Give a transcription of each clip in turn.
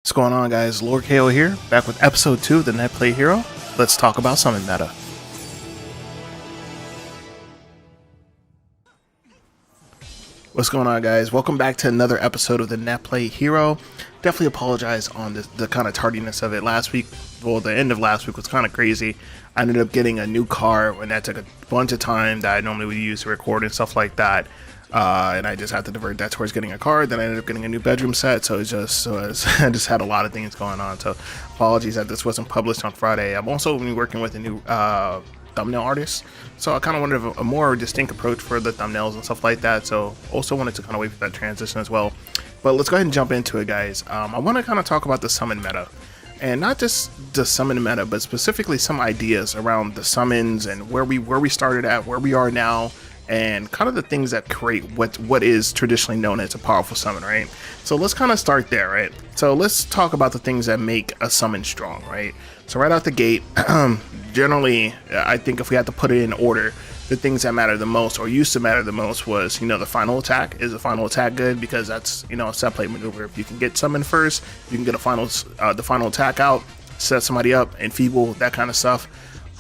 What's going on, guys? Lord KO here, back with episode 2 of the Netplay Hero. Let's talk about summon meta. What's going on, guys? Welcome back to another episode of the Netplay Hero. Definitely apologize on the kind of tardiness of it. Last week, well, the end of last week was kind of crazy. I ended up getting a new car, and that took a bunch of time that I normally would use to record and stuff like that. And I just had to divert that towards getting a car. Then I ended up getting a new bedroom set, so I just had a lot of things going on. So apologies that this wasn't published on Friday. I'm also been working with a new thumbnail artist, so I kind of wanted a more distinct approach for the thumbnails and stuff like that. So also wanted to kind of wait for that transition as well. But let's go ahead and jump into it, guys. I want to kind of talk about the summon meta. And not just the summon meta, but specifically some ideas around the summons and where we started at, where we are now, and kind of the things that create what is traditionally known as a powerful summon, right? So let's kind of start there, right? So let's talk about the things that make a summon strong, right? So right out the gate, generally, I think if we had to put it in order, the things that matter the most, or used to matter the most, was, the final attack. Is the final attack good? Because that's, a set play maneuver. If you can get summoned first, you can get the final attack out, set somebody up, enfeeble, that kind of stuff.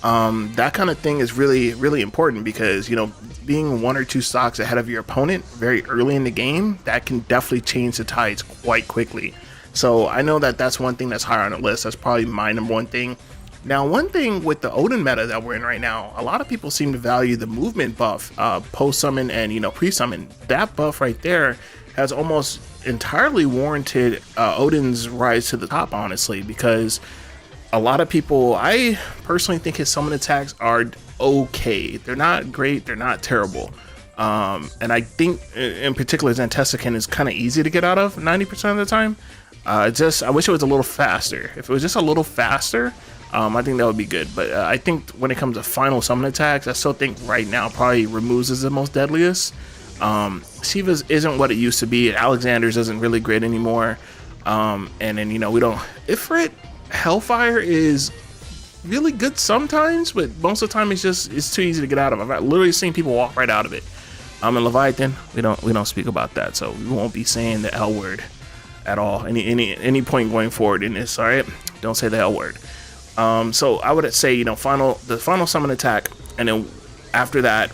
That kind of thing is really, really important because, being 1 or 2 stocks ahead of your opponent very early in the game, that can definitely change the tides quite quickly. So I know that that's one thing that's higher on the list. That's probably my number one thing. Now, one thing with the Odin meta that we're in right now, a lot of people seem to value the movement buff, post-summon and, pre-summon. That buff right there has almost entirely warranted Odin's rise to the top, honestly, because a lot of people, I personally think his summon attacks are okay. They're not great, they're not terrible. And I think in particular Zantesican is kind of easy to get out of 90% of the time. I wish it was a little faster. If it was just a little faster, I think that would be good. But I think when it comes to final summon attacks, I still think right now probably Removes is the most deadliest. Shiva's isn't what it used to be. Alexander's isn't really great anymore. And then, we don't... Ifrit, Hellfire is really good sometimes, but most of the time it's too easy to get out of. I've literally seen people walk right out of it. In Leviathan, we don't speak about that, so we won't be saying the L word at all. Any point going forward in this, all right? Don't say the L word. So I would say, the final summon attack, and then after that,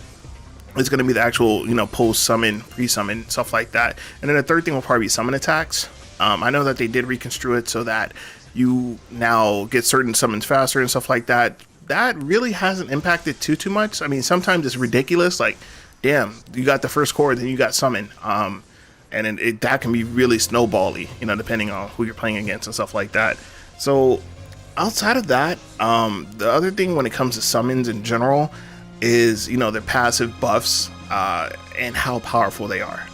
it's going to be the actual, post summon, pre-summon, stuff like that. And then the third thing will probably be summon attacks. I know that they did reconstrue it so that you now get certain summons faster and stuff like that. That really hasn't impacted too much. I mean, sometimes it's ridiculous. Like, damn, you got the first core, then you got summon. And then that can be really snowbally, depending on who you're playing against and stuff like that. So outside of that, the other thing when it comes to summons in general is, their passive buffs and how powerful they are.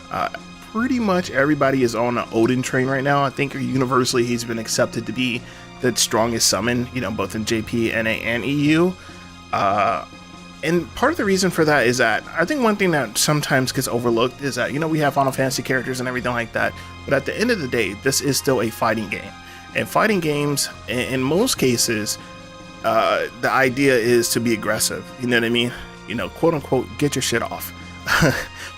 Pretty much everybody is on an Odin train right now. I think universally he's been accepted to be the strongest summon, both in JP, NA, and EU. And part of the reason for that is that I think one thing that sometimes gets overlooked is that, we have Final Fantasy characters and everything like that. But at the end of the day, this is still a fighting game. And fighting games, in most cases, the idea is to be aggressive. You know what I mean? Quote unquote, get your shit off.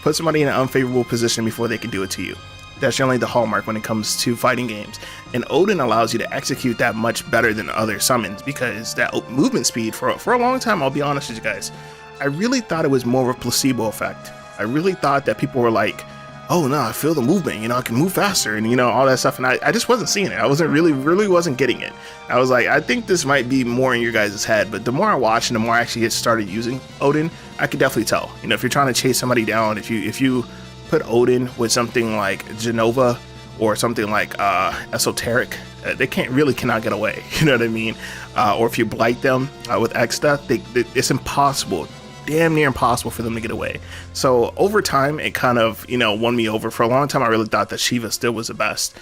Put somebody in an unfavorable position before they can do it to you. That's generally the hallmark when it comes to fighting games. And Odin allows you to execute that much better than other summons because that movement speed, for a long time, I'll be honest with you guys, I really thought it was more of a placebo effect. I really thought that people were like, oh no, I feel the movement, I can move faster and all that stuff. And I just wasn't seeing it. I really wasn't getting it. I was like, I think this might be more in your guys' head. But the more I watched and the more I actually started using Odin, I could definitely tell. If you're trying to chase somebody down, if you put Odin with something like Genova or something like Esoteric, they cannot get away. You know what I mean? Or if you blight them with Exta, it's impossible. Damn near impossible for them to get away. So over time, it kind of, won me over. For a long time, I really thought that Shiva still was the best.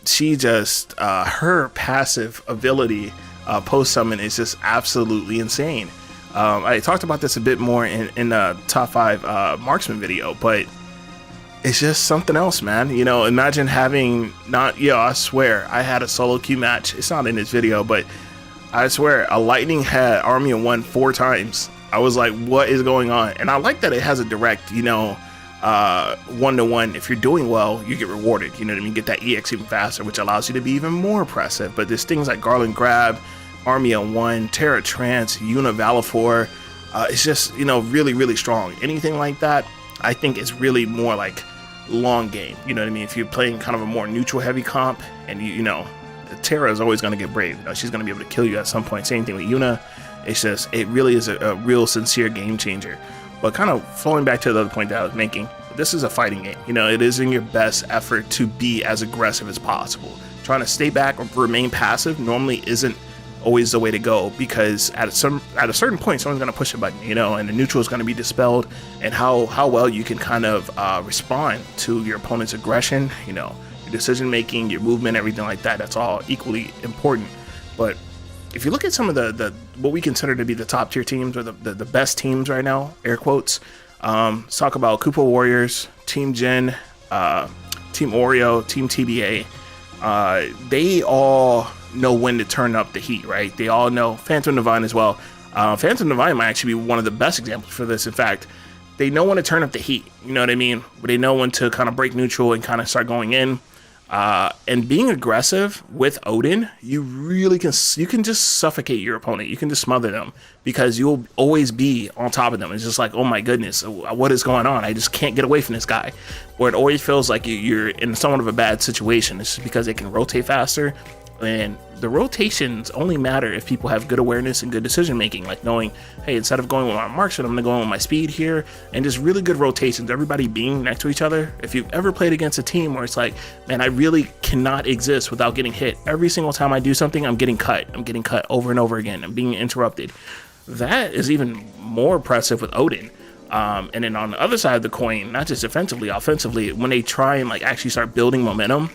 She just, her passive ability post-summon is just absolutely insane. I talked about this a bit more in the top 5 marksman video, but it's just something else, man. Imagine having I swear, I had a solo queue match. It's not in this video, but I swear, a lightning had army and won 4 times. I was like, what is going on? And I like that it has a direct, 1-to-1, if you're doing well, you get rewarded. You know what I mean? Get that EX even faster, which allows you to be even more oppressive. But there's things like Garland Grab, Army on 1, Terra Trance, Una Valifor. It's just, really, really strong. Anything like that, I think is really more like long game. You know what I mean? If you're playing kind of a more neutral heavy comp, and Terra is always going to get brave. She's going to be able to kill you at some point. Same thing with Una. It's just, it really is a real sincere game changer. But kind of flowing back to the other point that I was making, this is a fighting game. It is in your best effort to be as aggressive as possible. Trying to stay back or remain passive normally isn't always the way to go, because at a certain point someone's going to push a button, and the neutral is going to be dispelled, and how well you can kind of respond to your opponent's aggression, your decision making, your movement, everything like that. That's all equally important. But if you look at some of the what we consider to be the top tier teams, or the best teams right now, air quotes, let's talk about Koopa Warriors, Team Jin, Team Oreo, Team TBA. They all know when to turn up the heat, right? They all know. Phantom Divine as well. Phantom Divine might actually be one of the best examples for this. In fact, they know when to turn up the heat. You know what I mean? But they know when to kind of break neutral and kind of start going in. And being aggressive with Odin, you can just suffocate your opponent. You can just smother them, because you'll always be on top of them. It's just like, oh my goodness, what is going on? I just can't get away from this guy. Or it always feels like you're in somewhat of a bad situation. It's just because they can rotate faster. And the rotations only matter if people have good awareness and good decision making, like knowing, hey, instead of going with my marksman, I'm gonna go with my speed here, and just really good rotations, everybody being next to each other. If you've ever played against a team where it's like, man, I really cannot exist without getting hit. Every single time I do something, I'm getting cut over and over again. I'm being interrupted. That is even more impressive with Odin. And then on the other side of the coin, not just defensively, offensively, when they try and like actually start building momentum,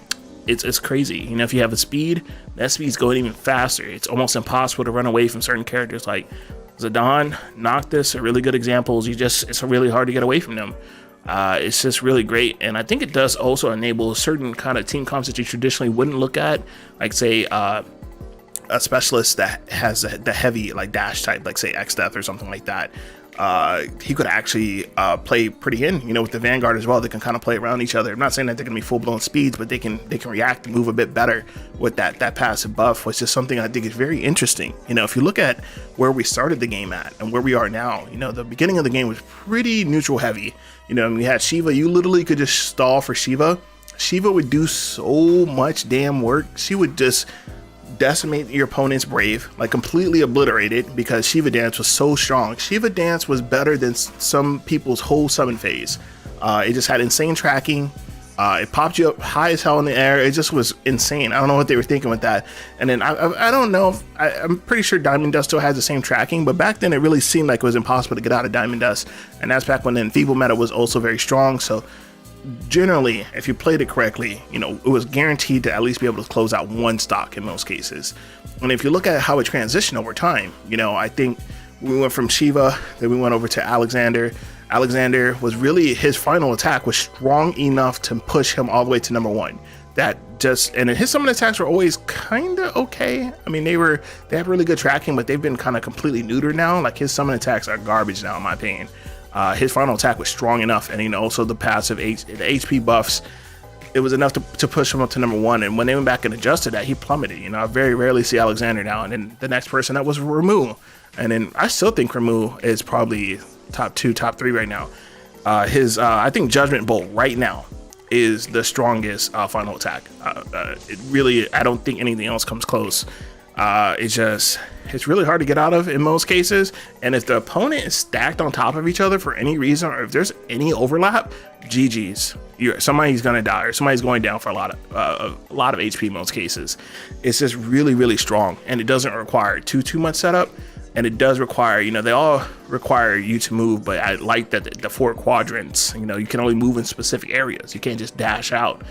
it's crazy. If you have a speed, that speed's going even faster. It's almost impossible to run away from certain characters like Zidane, Noctis are really good examples. It's really hard to get away from them. It's just really great. And I think it does also enable certain kind of team comps that you traditionally wouldn't look at, like say a specialist that has the heavy like dash type, like say X-Death or something like that. He could actually play pretty in, with the Vanguard as well. They can kind of play around each other. I'm not saying that they're gonna be full-blown speeds, but they can react and move a bit better with that passive buff, which is something I think is very interesting. If you look at where we started the game at and where we are now, the beginning of the game was pretty neutral heavy. We had Shiva. You literally could just stall for Shiva. Shiva would do so much damn work. She would just decimate your opponent's brave, like completely obliterate it, because Shiva Dance was so strong. Shiva Dance was better than some people's whole summon phase. It just had insane tracking. It popped you up high as hell in the air. It just was insane. I don't know what they were thinking with that. And then I don't know if I'm pretty sure Diamond Dust still has the same tracking, but back then it really seemed like it was impossible to get out of Diamond Dust. And that's back when then Feeble Meta was also very strong. So generally, if you played it correctly, it was guaranteed to at least be able to close out one stock in most cases. And if you look at how it transitioned over time, I think we went from Shiva, then we went over to Alexander. Alexander was really, his final attack was strong enough to push him all the way to number 1. And his summon attacks were always kind of okay. I mean, they have really good tracking, but they've been kind of completely neutered now. Like, his summon attacks are garbage now, in my opinion. His final attack was strong enough, and also the passive the HP buffs, it was enough to push him up to number 1. And when they went back and adjusted that, he plummeted. I very rarely see Alexander now. And then the next person that was Ramu, and then I still think Ramu is probably top 2, top 3 right now. I think Judgment Bolt right now is the strongest final attack. It really, I don't think anything else comes close. It's really hard to get out of in most cases, and if the opponent is stacked on top of each other for any reason, or if there's any overlap, GG's. Somebody's gonna die, or somebody's going down for a lot of HP in most cases. It's just really, really strong, and it doesn't require too much setup, and it does require, they all require you to move, but I like that the 4 quadrants, you can only move in specific areas. You can't just dash out.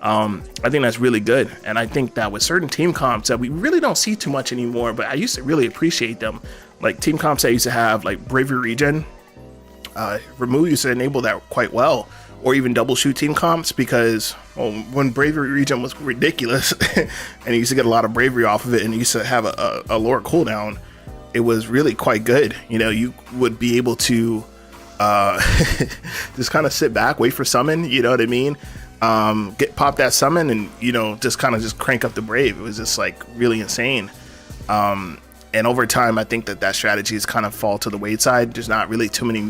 I think that's really good, and I think that with certain team comps that we really don't see too much anymore, but I used to really appreciate them, like team comps that used to have like Bravery Regen. Ramu used to enable that quite well, or even double shoot team comps, because when Bravery Regen was ridiculous and you used to get a lot of bravery off of it, and you used to have a lower cooldown, it was really quite good. You would be able to just kind of sit back, wait for summon, you know what I mean? Pop that summon and, you know, just kind of just crank up the Brave. It was just like really insane. And over time, I think that strategy has kind of fall to the wayside. There's not really too many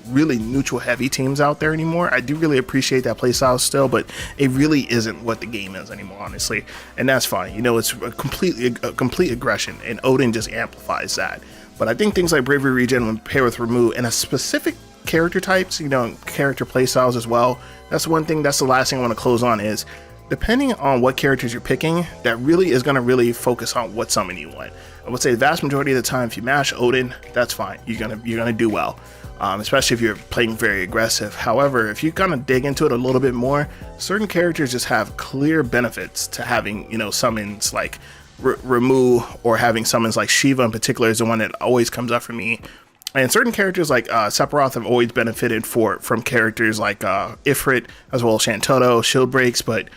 really neutral heavy teams out there anymore. I do really appreciate that playstyle still, but it really isn't what the game is anymore, honestly. And that's fine. You know, it's a complete aggression, and Odin just amplifies that. But I think things like Bravery Regen, when paired with Remove and a specific character types, you know, character playstyles as well. That's one thing. That's the last thing I want to close on is, depending on what characters you're picking, that really is going to really focus on what summon you want. I would say the vast majority of the time, if you mash Odin, that's fine. You're gonna do well, especially if you're playing very aggressive. However, if you kind of dig into it a little bit more, certain characters just have clear benefits to having, you know, summons like Remove, or having summons like Shiva in particular is the one that always comes up for me. And certain characters like Sephiroth have always benefited from characters like Ifrit, as well as Shantoto, shield breaks, but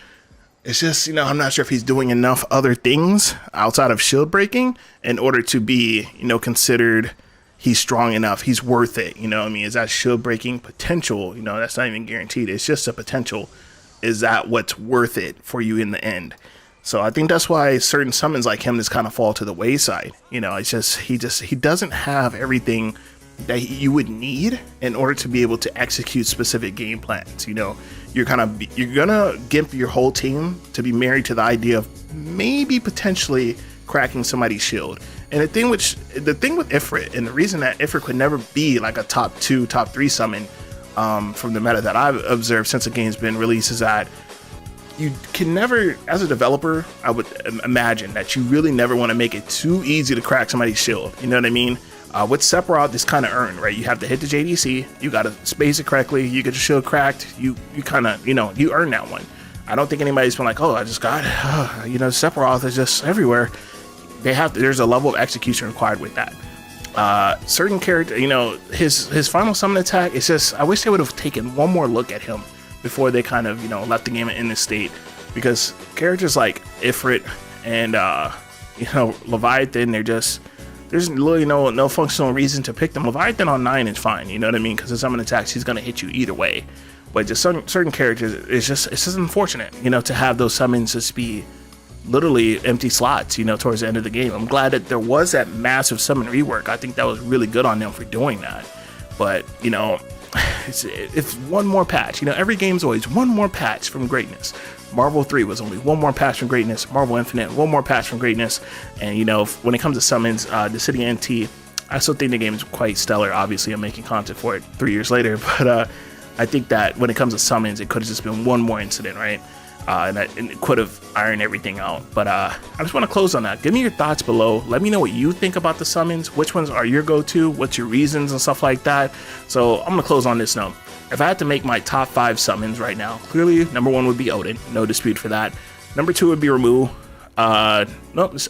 it's just, you know, I'm not sure if he's doing enough other things outside of shield breaking in order to be, you know, considered he's strong enough, he's worth it, you know what I mean? Is that shield breaking potential? You know, that's not even guaranteed. It's just a potential. Is that what's worth it for you in the end? So I think that's why certain summons like him just kind of fall to the wayside. You know, it's just he doesn't have everything that you would need in order to be able to execute specific game plans. You know, you're gonna gimp your whole team to be married to the idea of maybe potentially cracking somebody's shield. And the thing with Ifrit, and the reason that Ifrit could never be like a top 2, top 3 summon from the meta that I've observed since the game's been released, is that you can never, as a developer, I would imagine that you really never want to make it too easy to crack somebody's shield. You know what I mean? With Sephiroth, it's kind of earned, right? You have to hit the JDC, you got to space it correctly, you get your shield cracked, you kind of, you know, you earn that one. I don't think anybody's been like, oh, I just got, you know, Sephiroth is just everywhere. There's a level of execution required with that. Certain character, you know, his final summon attack, it's just, I wish they would have taken one more look at him before they kind of, you know, left the game in this state, because characters like Ifrit and, you know, Leviathan, there's really no functional reason to pick them. Leviathan on 9 is fine, you know what I mean? Because his summon attacks, he's going to hit you either way. But just certain characters, it's just unfortunate, you know, to have those summons just be literally empty slots, you know, towards the end of the game. I'm glad that there was that massive summon rework. I think that was really good on them for doing that. But, you know, it's one more patch. You know, every game's always one more patch from greatness. Marvel 3 was only one more patch from greatness. Marvel Infinite, one more patch from greatness. And, you know, when it comes to summons, Dissidia NT, I still think the game's quite stellar. Obviously, I'm making content for it 3 years later. But I think that when it comes to summons, it could have just been one more incident, right? And it could have ironed everything out. But I just want to close on that. Give me your thoughts below. Let me know what you think about the summons. Which ones are your go-to? What's your reasons and stuff like that? So I'm going to close on this note. If I had to make my top 5 summons right now, clearly number 1 would be Odin. No dispute for that. Number 2 would be Remove. No,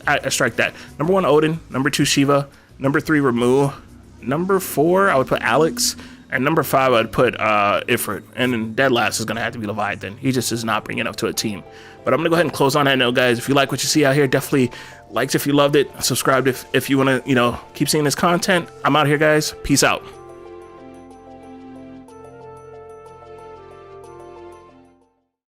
I strike that. Number 1, Odin. Number 2, Shiva. Number 3, Remove. Number 4, I would put Alex. And number 5, I'd put Ifrit. And then dead last is going to have to be Leviathan. He just is not bringing enough to a team. But I'm going to go ahead and close on that note, guys. If you like what you see out here, definitely likes if you loved it. Subscribe if you want to, you know, keep seeing this content. I'm out here, guys. Peace out.